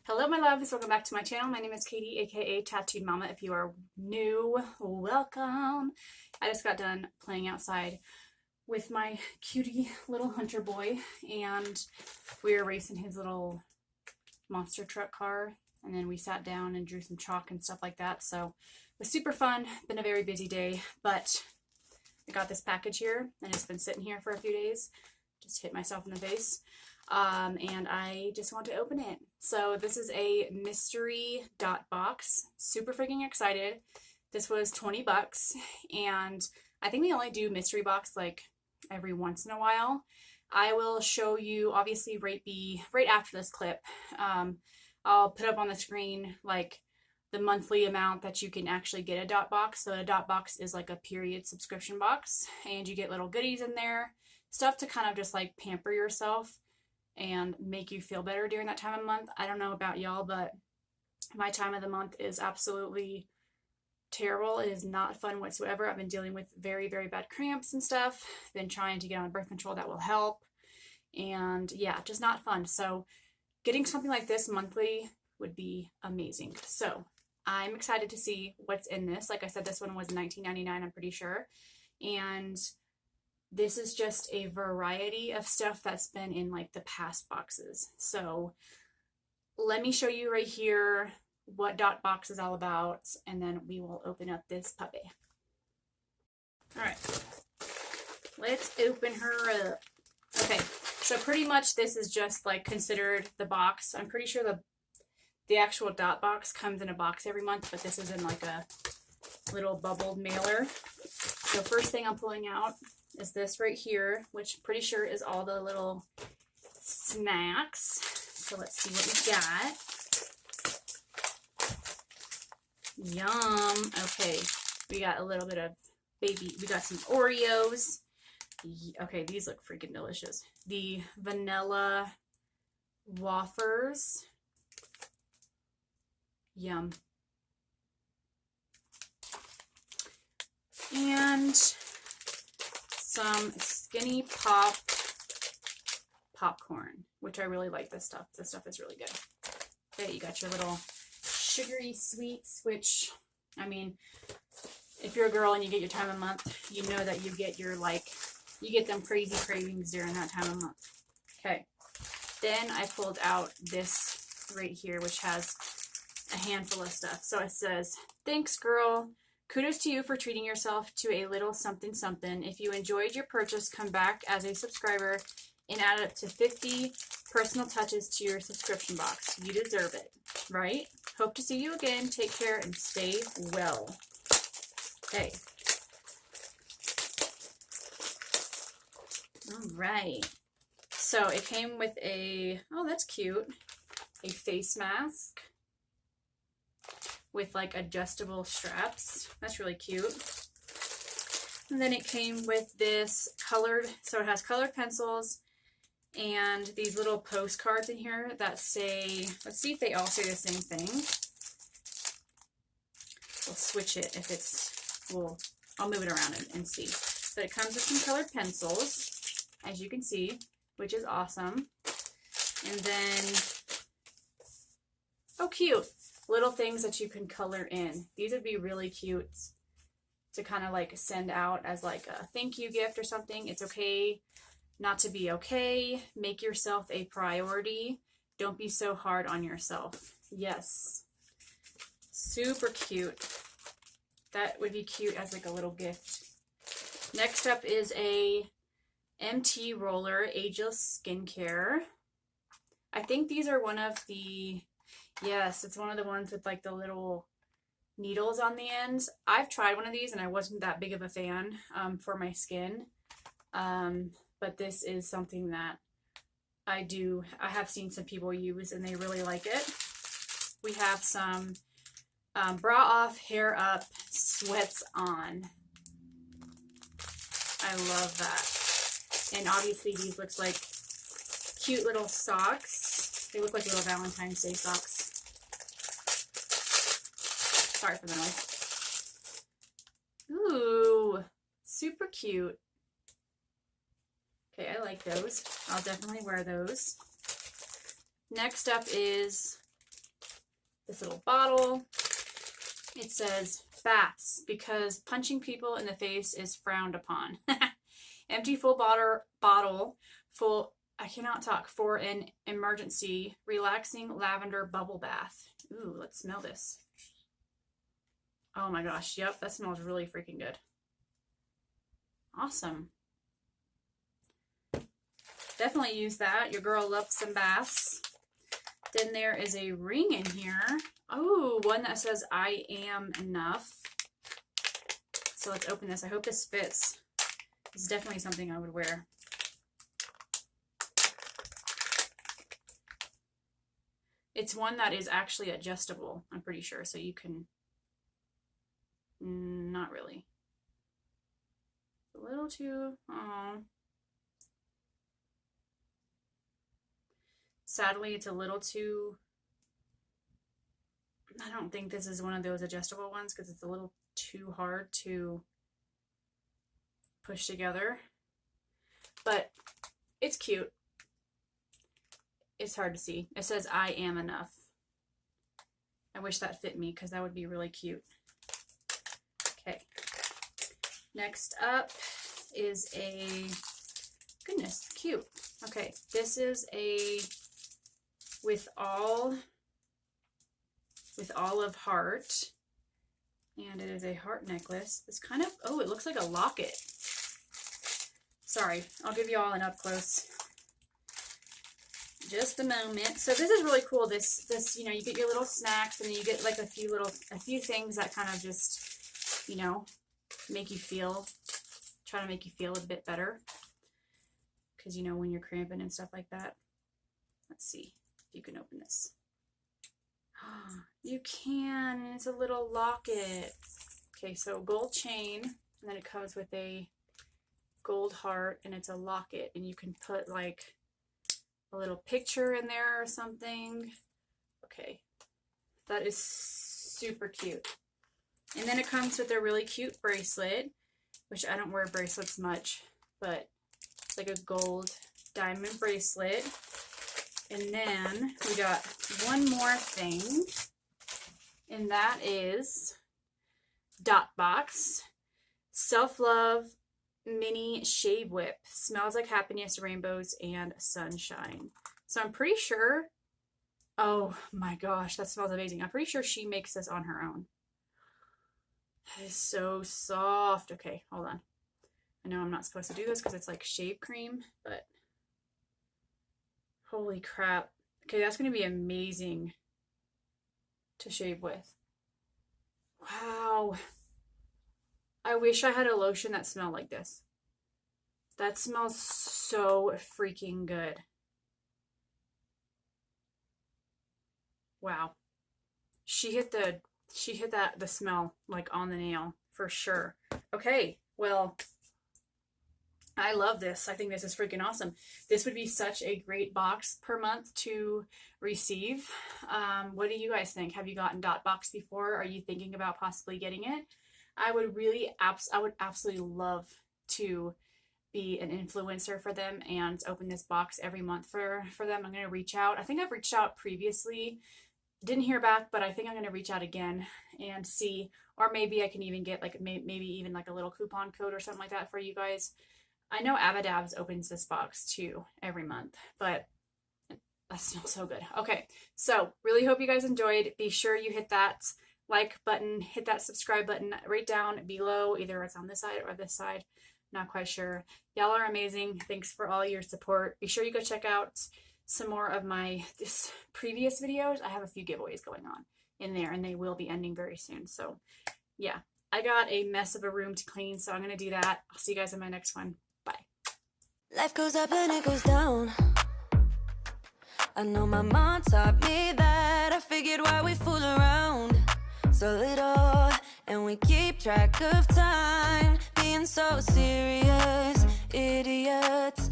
Hello my loves, welcome back to my channel. My name is Katie, aka Tattooed Mama. If you are new, welcome. I just got done playing outside with my cutie little hunter boy, and we were racing his little monster truck car, and then we sat down and drew some chalk and stuff like that. So it was super fun. Been a very busy day, but I got this package here and it's been sitting here for a few days. Just hit myself in the face. And I just want to open it. So this is a mystery dot box. Super freaking excited. This was 20 bucks, and I think they only do mystery box like every once in a while. I will show you obviously right after this clip. I'll put up on the screen like the monthly amount that you can actually get a dot box. So a dot box is like a period subscription box, and you get little goodies in there, stuff to kind of just like pamper yourself and make you feel better during that time of month. I don't know about y'all, but my time of the month is absolutely terrible. It is not fun whatsoever. I've been dealing with very, very bad cramps and stuff. Been trying to get on birth control that will help. And yeah, just not fun. So getting something like this monthly would be amazing. So I'm excited to see what's in this. Like I said, this one was $19.99, I'm pretty sure. And this is just a variety of stuff that's been in like the past boxes. So let me show you right here what dot box is all about, and then we will open up this puppy. All right, let's open her up. Okay, so pretty much this is just like considered the box. I'm pretty sure the actual dot box comes in a box every month, but this is in like a little bubbled mailer. So first thing I'm pulling out is this right here, which I'm pretty sure is all the little snacks. So let's see what we got. Yum. Okay, we got a little bit of we got some Oreos. Okay, these look freaking delicious. The vanilla wafers. Yum. And some Skinny Pop popcorn, which I really like this stuff. This stuff is really good. Okay, you got your little sugary sweets, which, I mean, if you're a girl and you get your time of month, you know that you get your, like, you get them crazy cravings during that time of month. Okay, then I pulled out this right here, which has a handful of stuff. So it says, "Thanks, girl. Kudos to you for treating yourself to a little something something. If you enjoyed your purchase, come back as a subscriber and add up to 50 personal touches to your subscription box. You deserve it, right? Hope to see you again. Take care and stay well." Okay. All right. So it came with a, oh, that's cute, a face mask with like adjustable straps. That's really cute. And then it came with this colored, so it has colored pencils and these little postcards in here that say, let's see if they all say the same thing. We'll switch it if it's, I'll move it around and see. But it comes with some colored pencils, as you can see, which is awesome. And then, oh cute, little things that you can color in. These would be really cute to kind of like send out as like a thank you gift or something. It's okay not to be okay. Make yourself a priority. Don't be so hard on yourself. Yes. Super cute. That would be cute as like a little gift. Next up is a MT Roller Ageless Skincare. I think these are one of the, yes, it's one of the ones with like the little needles on the ends. I've tried one of these and I wasn't that big of a fan for my skin. But this is something that I have seen some people use and they really like it. We have some bra off, hair up, sweats on. I love that. And obviously these looks like cute little socks. They look like little Valentine's Day socks. Sorry for the noise. Ooh, super cute. Okay, I like those. I'll definitely wear those. Next up is this little bottle. It says baths because punching people in the face is frowned upon. Empty full bottle full, I cannot talk, for an emergency relaxing lavender bubble bath. Ooh, let's smell this. Oh my gosh, yep, that smells really freaking good. Awesome. Definitely use that. Your girl loves some baths. Then there is a ring in here. Oh, one that says I am enough. So let's open this. I hope this fits. This is definitely something I would wear. It's one that is actually adjustable, I'm pretty sure. So you can, not really. A little too, oh. Sadly, it's a little too, I don't think this is one of those adjustable ones because it's a little too hard to push together, but it's cute. It's hard to see. It says I am enough. I wish that fit me because that would be really cute. Okay. Next up is a, goodness, cute. Okay, this is a with all of heart, and it is a heart necklace. This kind of, oh, it looks like a locket. Sorry, I'll give you all an up close. Just a moment. So this is really cool. This, you know, you get your little snacks, and then you get like a few things that kind of just, you know, make you feel, try to make you feel a bit better. Because, you know, when you're cramping and stuff like that. Let's see if you can open this. You can. It's a little locket. Okay, so gold chain, and then it comes with a gold heart, and it's a locket, and you can put like a little picture in there or something. Okay, that is super cute. And then it comes with a really cute bracelet, which I don't wear bracelets much, but it's like a gold diamond bracelet. And then we got one more thing, and that is Dot Box Self-Love Mini Shave Whip. Smells like happiness, rainbows, and sunshine. So I'm pretty sure, oh my gosh, that smells amazing. I'm pretty sure she makes this on her own. That is so soft. Okay, hold on. I know I'm not supposed to do this because it's like shave cream, but holy crap. Okay, that's going to be amazing to shave with. Wow. I wish I had a lotion that smelled like this. That smells so freaking good. Wow. She hit the smell like on the nail for sure. Okay, well, I love this. I think this is freaking awesome. This would be such a great box per month to receive. What do you guys think? Have you gotten Dot Box before? Are you thinking about possibly getting it? I would absolutely love to be an influencer for them and open this box every month for them. I'm going to reach out. I think I've reached out previously. Didn't hear back, but I think I'm going to reach out again and see, or maybe I can even get like maybe even like a little coupon code or something like that for you guys. I know Abadabs opens this box too every month, but that smells so good. Okay, so really hope you guys enjoyed. Be sure you hit that like button, hit that subscribe button right down below. Either it's on this side or this side. Not quite sure. Y'all are amazing. Thanks for all your support. Be sure you go check out some more of my previous videos. I have a few giveaways going on in there, and they will be ending very soon. So yeah, I got a mess of a room to clean, so I'm going to do that. I'll see you guys in my next one. Bye. Life goes up and it goes down. I know my mom taught me that. I figured why we fool around so little, and we keep track of time, being so serious, idiots.